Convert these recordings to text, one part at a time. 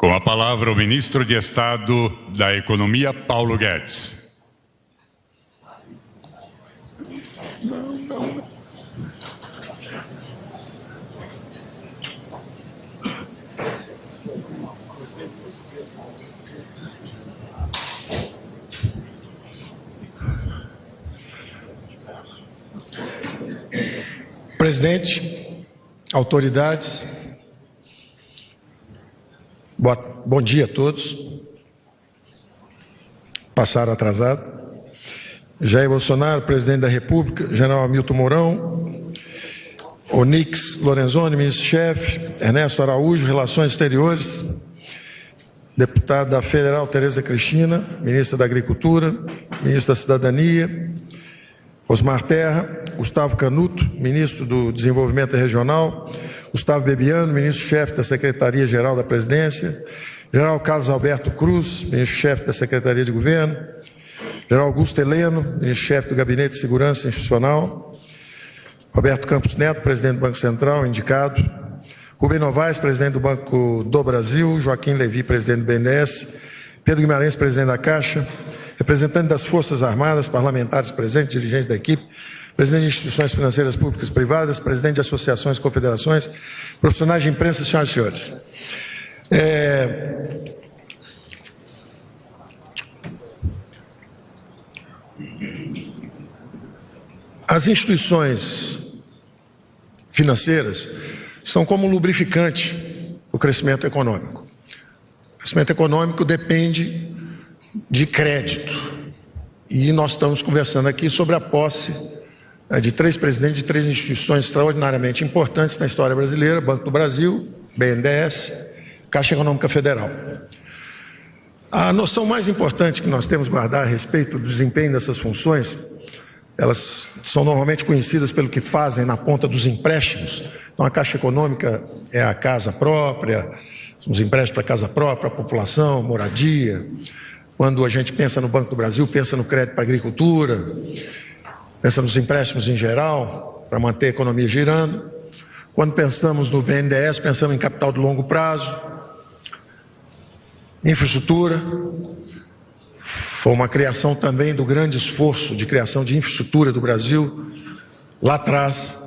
Com a palavra, o ministro de Estado da Economia, Paulo Guedes. Presidente, autoridades, bom dia a todos. Passaram atrasado. Jair Bolsonaro, presidente da República, general Hamilton Mourão, Onyx Lorenzoni, ministro-chefe, Ernesto Araújo, Relações Exteriores, deputada federal Tereza Cristina, ministra da Agricultura, ministro da Cidadania, Osmar Terra, Gustavo Canuto, ministro do Desenvolvimento Regional, Gustavo Bebiano, ministro-chefe da Secretaria-Geral da Presidência, general Carlos Alberto Cruz, ministro-chefe da Secretaria de Governo, general Augusto Heleno, ministro-chefe do Gabinete de Segurança Institucional, Roberto Campos Neto, presidente do Banco Central, indicado, Rubem Novaes, presidente do Banco do Brasil, Joaquim Levy, presidente do BNDES, Pedro Guimarães, presidente da Caixa, representante das Forças Armadas, parlamentares presentes, dirigentes da equipe, presidente de instituições financeiras públicas e privadas, presidente de associações e confederações, profissionais de imprensa, senhoras e senhores. As instituições financeiras são como um lubrificante do crescimento econômico. O crescimento econômico depende de crédito. E nós estamos conversando aqui sobre a posse de três presidentes de três instituições extraordinariamente importantes na história brasileira: Banco do Brasil, BNDES, Caixa Econômica Federal. A noção mais importante que nós temos que guardar a respeito do desempenho dessas funções, elas são normalmente conhecidas pelo que fazem na ponta dos empréstimos. Então, a Caixa Econômica é a casa própria, os empréstimos para casa própria, a população, moradia. Quando a gente pensa no Banco do Brasil, pensa no crédito para a agricultura, pensa nos empréstimos em geral, para manter a economia girando. Quando pensamos no BNDES, pensamos em capital de longo prazo, infraestrutura. Foi uma criação também do grande esforço de criação de infraestrutura do Brasil, lá atrás.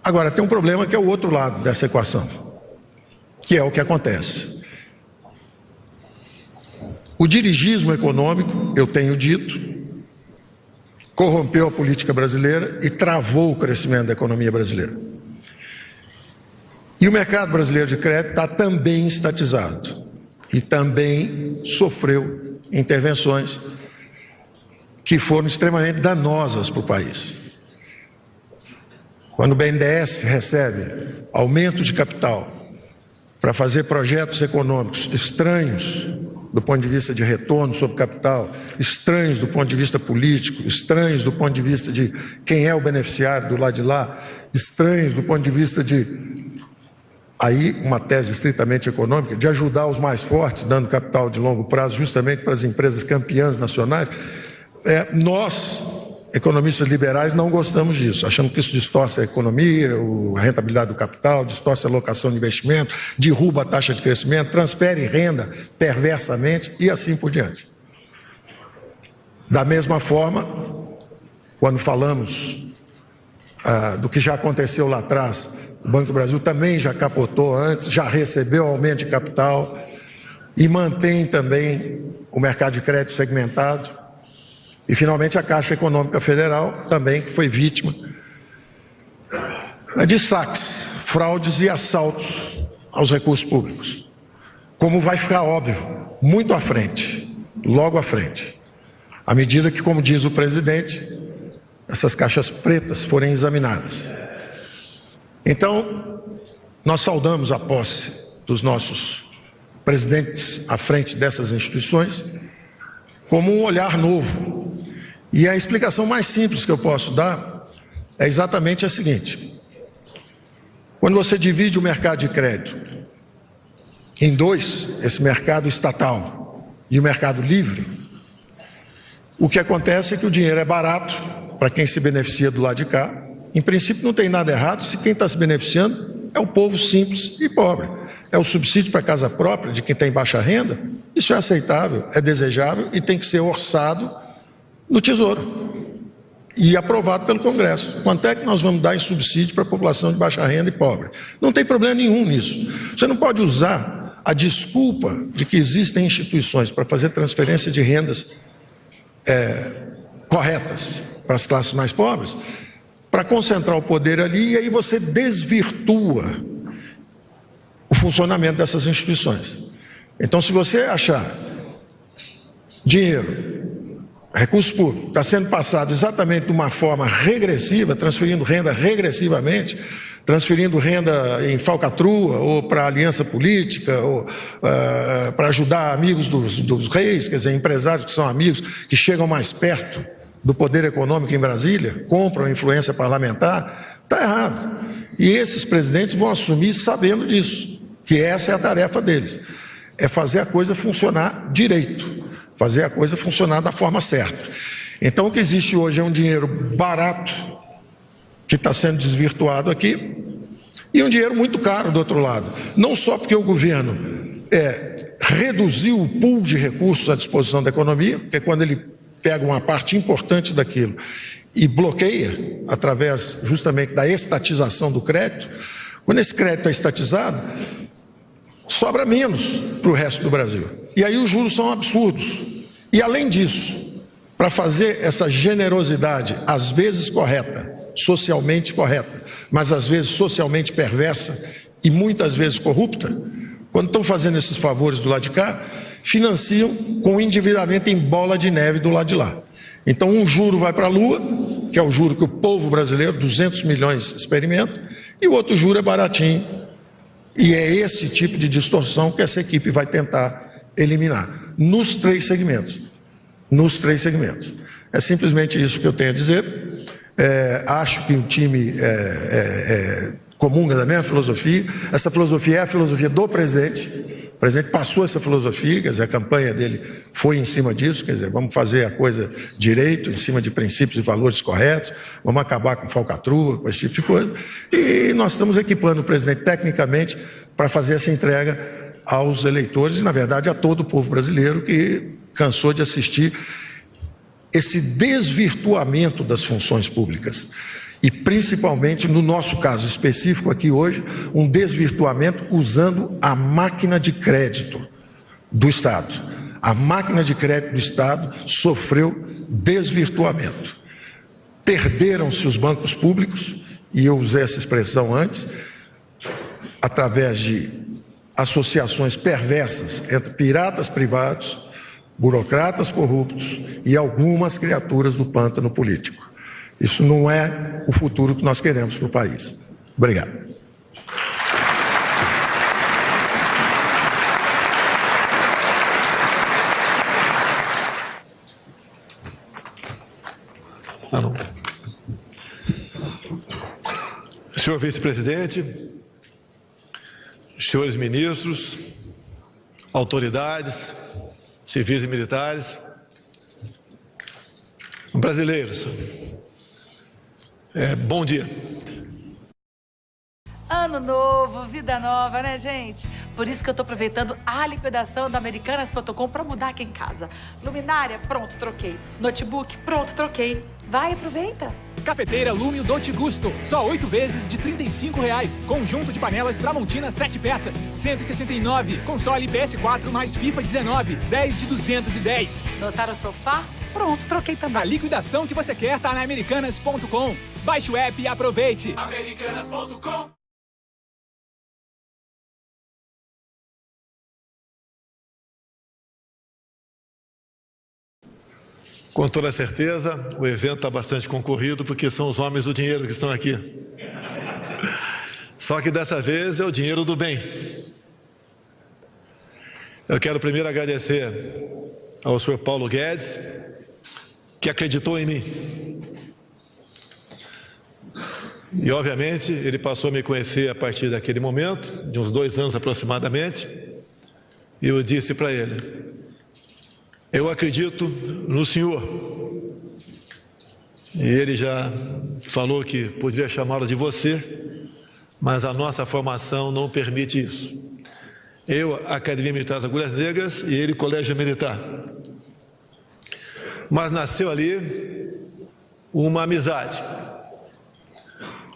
Agora, tem um problema que é o outro lado dessa equação, que é o que acontece. O dirigismo econômico, eu tenho dito, corrompeu a política brasileira e travou o crescimento da economia brasileira. E o mercado brasileiro de crédito está também estatizado e também sofreu intervenções que foram extremamente danosas para o país. Quando o BNDES recebe aumento de capital para fazer projetos econômicos estranhos do ponto de vista de retorno sobre capital, estranhos do ponto de vista político, estranhos do ponto de vista de quem é o beneficiário do lado de lá, estranhos do ponto de vista de, aí uma tese estritamente econômica, de ajudar os mais fortes, dando capital de longo prazo justamente para as empresas campeãs nacionais. Nós, economistas liberais, não gostamos disso, achamos que isso distorce a economia, a rentabilidade do capital, distorce a alocação de investimento, derruba a taxa de crescimento, transfere renda perversamente e assim por diante. Da mesma forma, quando falamos do que já aconteceu lá atrás, o Banco do Brasil também já capotou antes, já recebeu aumento de capital e mantém também o mercado de crédito segmentado. E, finalmente, a Caixa Econômica Federal também, que foi vítima de saques, fraudes e assaltos aos recursos públicos. Como vai ficar óbvio, muito à frente, logo à frente, à medida que, como diz o presidente, essas caixas pretas forem examinadas. Então, nós saudamos a posse dos nossos presidentes à frente dessas instituições como um olhar novo. E a explicação mais simples que eu posso dar é exatamente a seguinte: quando você divide o mercado de crédito em dois, esse mercado estatal e o mercado livre, o que acontece é que o dinheiro é barato para quem se beneficia do lado de cá. Em princípio não tem nada errado se quem está se beneficiando é o povo simples e pobre. É o subsídio para casa própria de quem tem baixa renda. Isso é aceitável, é desejável e tem que ser orçado no Tesouro e aprovado pelo Congresso. Quanto é que nós vamos dar em subsídio para a população de baixa renda e pobre? Não tem problema nenhum nisso. Você não pode usar a desculpa de que existem instituições para fazer transferência de rendas corretas para as classes mais pobres, para concentrar o poder ali, e aí você desvirtua o funcionamento dessas instituições. Então, se você achar dinheiro, recurso público, está sendo passado exatamente de uma forma regressiva, transferindo renda regressivamente, transferindo renda em falcatrua, ou para aliança política, ou para ajudar amigos dos reis, quer dizer, empresários que são amigos, que chegam mais perto do poder econômico em Brasília, compram influência parlamentar, está errado. E esses presidentes vão assumir sabendo disso, que essa é a tarefa deles, é fazer a coisa funcionar direito, fazer a coisa funcionar da forma certa. Então o que existe hoje é um dinheiro barato, que está sendo desvirtuado aqui, e um dinheiro muito caro do outro lado. Não só porque o governo reduziu o pool de recursos à disposição da economia, porque quando ele pega uma parte importante daquilo e bloqueia, através justamente da estatização do crédito, quando esse crédito é estatizado, sobra menos para o resto do Brasil. E aí os juros são absurdos. E além disso, para fazer essa generosidade, às vezes correta, socialmente correta, mas às vezes socialmente perversa e muitas vezes corrupta, quando estão fazendo esses favores do lado de cá, financiam com endividamento em bola de neve do lado de lá. Então um juro vai para a lua, que é o juro que o povo brasileiro, 200 milhões, experimenta, e o outro juro é baratinho. E é esse tipo de distorção que essa equipe vai tentar eliminar, nos três segmentos. Nos três segmentos. É simplesmente isso que eu tenho a dizer. Acho que o time comunga da mesma filosofia. Essa filosofia é a filosofia do presidente. O presidente passou essa filosofia, quer dizer, a campanha dele foi em cima disso, quer dizer, vamos fazer a coisa direito, em cima de princípios e valores corretos, vamos acabar com falcatrua, com esse tipo de coisa. E nós estamos equipando o presidente tecnicamente para fazer essa entrega aos eleitores e, na verdade, a todo o povo brasileiro que cansou de assistir esse desvirtuamento das funções públicas. E principalmente, no nosso caso específico aqui hoje, um desvirtuamento usando a máquina de crédito do Estado. A máquina de crédito do Estado sofreu desvirtuamento. Perderam-se os bancos públicos, e eu usei essa expressão antes, através de associações perversas entre piratas privados, burocratas corruptos e algumas criaturas do pântano político. Isso não é o futuro que nós queremos para o país. Obrigado. Senhor vice-presidente, senhores ministros, autoridades, civis e militares, brasileiros, bom dia. Ano novo, vida nova, né, gente? Por isso que eu tô aproveitando a liquidação da Americanas.com pra mudar aqui em casa. Luminária, pronto, troquei. Notebook, pronto, troquei. Vai, aproveita. Cafeteira Lumio Dolce Gusto, só 8 vezes de R$ 35,00. Conjunto de panelas Tramontina 7 peças, 169. Console PS4 mais FIFA 19, 10 de 210. Notaram o sofá? Pronto, troquei também. A liquidação que você quer tá na Americanas.com. Baixe o app e aproveite. Americanas.com. Com toda certeza, o evento está bastante concorrido, porque são os homens do dinheiro que estão aqui. Só que dessa vez é o dinheiro do bem. Eu quero primeiro agradecer ao senhor Paulo Guedes, que acreditou em mim. E, obviamente, ele passou a me conhecer a partir daquele momento, de uns 2 anos aproximadamente, e eu disse para ele: eu acredito no senhor. E ele já falou que poderia chamá-lo de você, mas a nossa formação não permite isso. Eu, Academia Militar das Agulhas Negras, e ele, Colégio Militar. Mas nasceu ali uma amizade.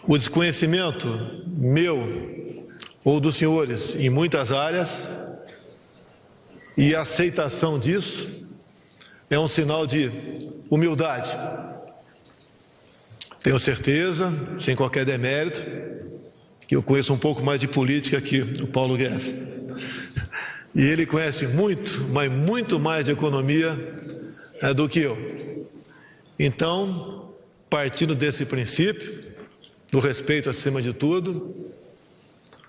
O desconhecimento meu ou dos senhores em muitas áreas e a aceitação disso é um sinal de humildade. Tenho certeza, sem qualquer demérito, que eu conheço um pouco mais de política que o Paulo Guedes. E ele conhece muito, mas muito mais de economia do que eu. Então, partindo desse princípio, do respeito acima de tudo,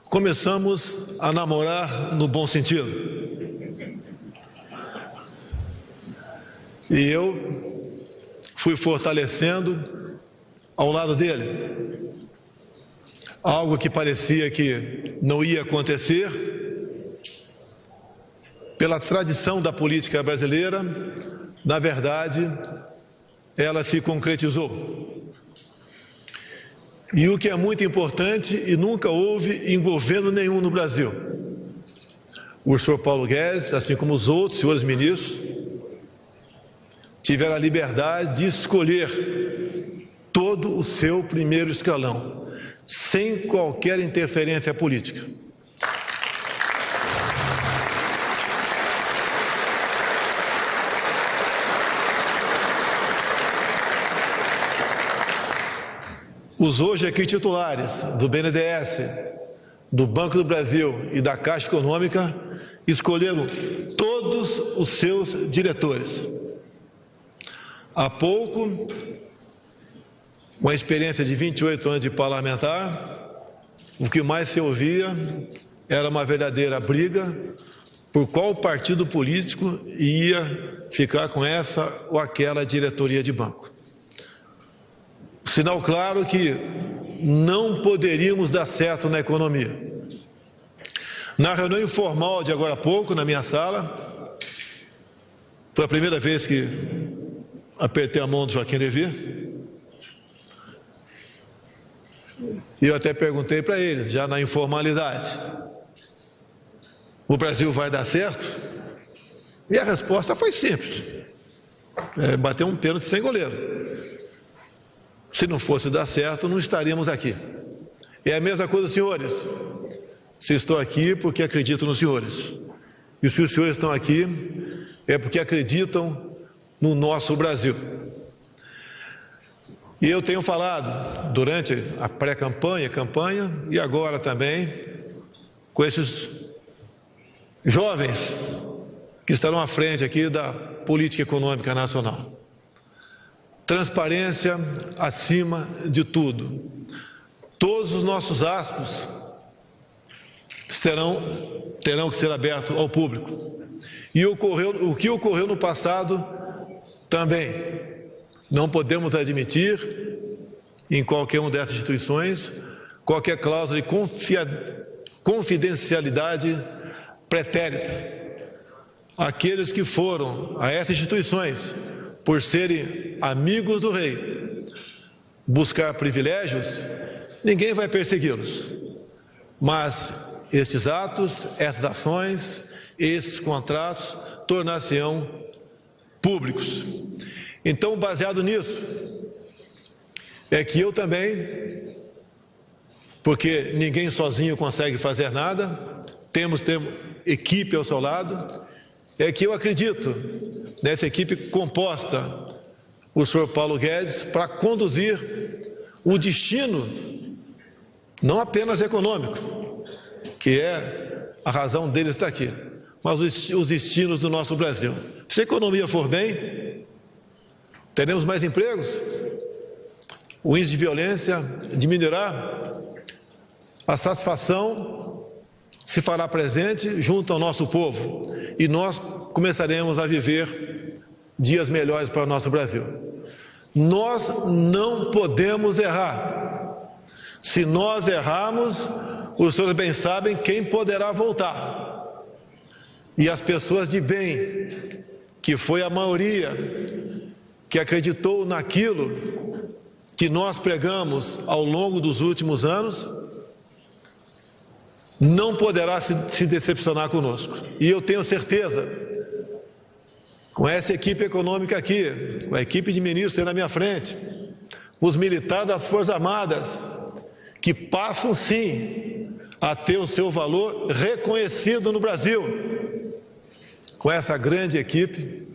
começamos a namorar no bom sentido. E eu fui fortalecendo ao lado dele. Algo que parecia que não ia acontecer, pela tradição da política brasileira, na verdade, ela se concretizou. E o que é muito importante, e nunca houve em governo nenhum no Brasil, o senhor Paulo Guedes, assim como os outros senhores ministros, tiveram a liberdade de escolher todo o seu primeiro escalão, sem qualquer interferência política. Os hoje aqui titulares do BNDES, do Banco do Brasil e da Caixa Econômica escolheram todos os seus diretores. Há pouco, com a experiência de 28 anos de parlamentar, o que mais se ouvia era uma verdadeira briga por qual partido político ia ficar com essa ou aquela diretoria de banco. Sinal claro que não poderíamos dar certo na economia. Na reunião informal de agora há pouco, na minha sala, foi a primeira vez que apertei a mão do Joaquim Levy, e eu até perguntei para eles, já na informalidade, o Brasil vai dar certo? E a resposta foi simples, bater um pênalti sem goleiro. Se não fosse dar certo, não estaríamos aqui. É a mesma coisa, senhores. Se estou aqui, porque acredito nos senhores. E se os senhores estão aqui, é porque acreditam no nosso Brasil. E eu tenho falado durante a pré-campanha, campanha e agora também com esses jovens que estarão à frente aqui da política econômica nacional. Transparência acima de tudo. Todos os nossos atos terão que ser abertos ao público. E o que ocorreu no passado também. Não podemos admitir, em qualquer uma dessas instituições, qualquer cláusula de confidencialidade pretérita. Aqueles que foram a essas instituições por serem amigos do rei, buscar privilégios, ninguém vai persegui-los. Mas estes atos, essas ações, esses contratos tornar-se-ão públicos. Então, baseado nisso, é que eu também, porque ninguém sozinho consegue fazer nada, temos que ter equipe ao seu lado, é que eu acredito nessa equipe composta, o senhor Paulo Guedes, para conduzir o destino, não apenas econômico, que é a razão dele estar aqui, mas os destinos do nosso Brasil. Se a economia for bem, teremos mais empregos, o índice de violência diminuirá, a satisfação se fará presente junto ao nosso povo e nós começaremos a viver dias melhores para o nosso Brasil. Nós não podemos errar. Se nós errarmos, os senhores bem sabem quem poderá voltar. E as pessoas de bem, que foi a maioria que acreditou naquilo que nós pregamos ao longo dos últimos anos, não poderá se decepcionar conosco. E eu tenho certeza, com essa equipe econômica aqui, com a equipe de ministros aí na minha frente, os militares das Forças Armadas, que passam sim a ter o seu valor reconhecido no Brasil. Com essa grande equipe,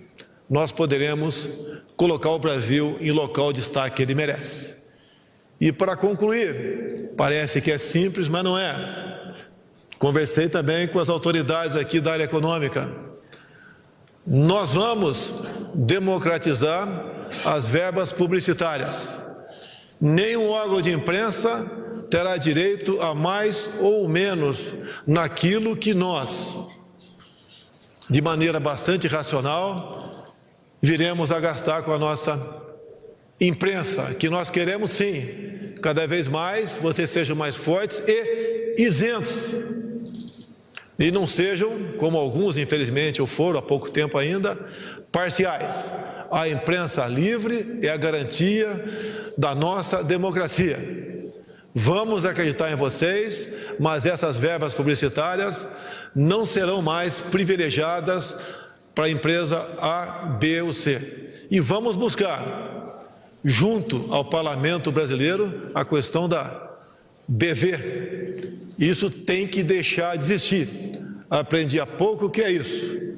nós poderemos colocar o Brasil em local de destaque que ele merece. E para concluir, parece que é simples, mas não é. Conversei também com as autoridades aqui da área econômica. Nós vamos democratizar as verbas publicitárias. Nenhum órgão de imprensa terá direito a mais ou menos naquilo que nós, de maneira bastante racional, viremos a gastar com a nossa imprensa, que nós queremos sim, cada vez mais, vocês sejam mais fortes e isentos. E não sejam, como alguns infelizmente o foram há pouco tempo ainda, parciais. A imprensa livre é a garantia da nossa democracia. Vamos acreditar em vocês, mas essas verbas publicitárias não serão mais privilegiadas para a empresa A, B ou C. E vamos buscar, junto ao Parlamento brasileiro, a questão da BV. Isso tem que deixar de existir. Aprendi há pouco o que é isso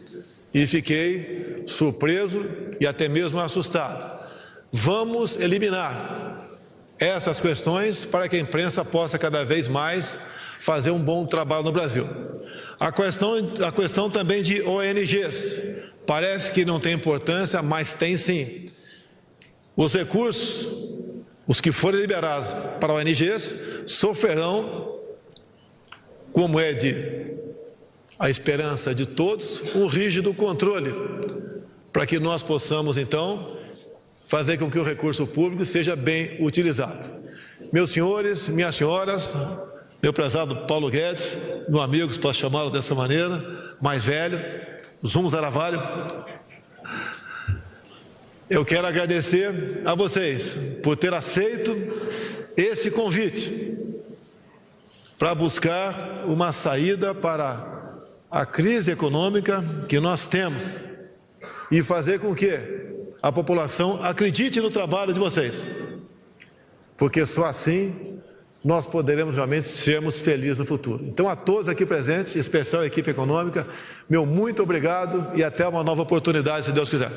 e fiquei surpreso e até mesmo assustado. Vamos eliminar essas questões para que a imprensa possa cada vez mais fazer um bom trabalho no Brasil. A questão também de ONGs. Parece que não tem importância, mas tem sim. Os recursos, os que forem liberados para ONGs, sofrerão, como é de a esperança de todos, um rígido controle, para que nós possamos, então, fazer com que o recurso público seja bem utilizado. Meus senhores, minhas senhoras, meu prezado Paulo Guedes, meu amigo, se posso chamá-lo dessa maneira, mais velho, Zum Zaravalho, eu quero agradecer a vocês por ter aceito esse convite para buscar uma saída para a crise econômica que nós temos e fazer com que a população acredite no trabalho de vocês, porque só assim nós poderemos realmente sermos felizes no futuro. Então, a todos aqui presentes, em especial a equipe econômica, meu muito obrigado e até uma nova oportunidade, se Deus quiser.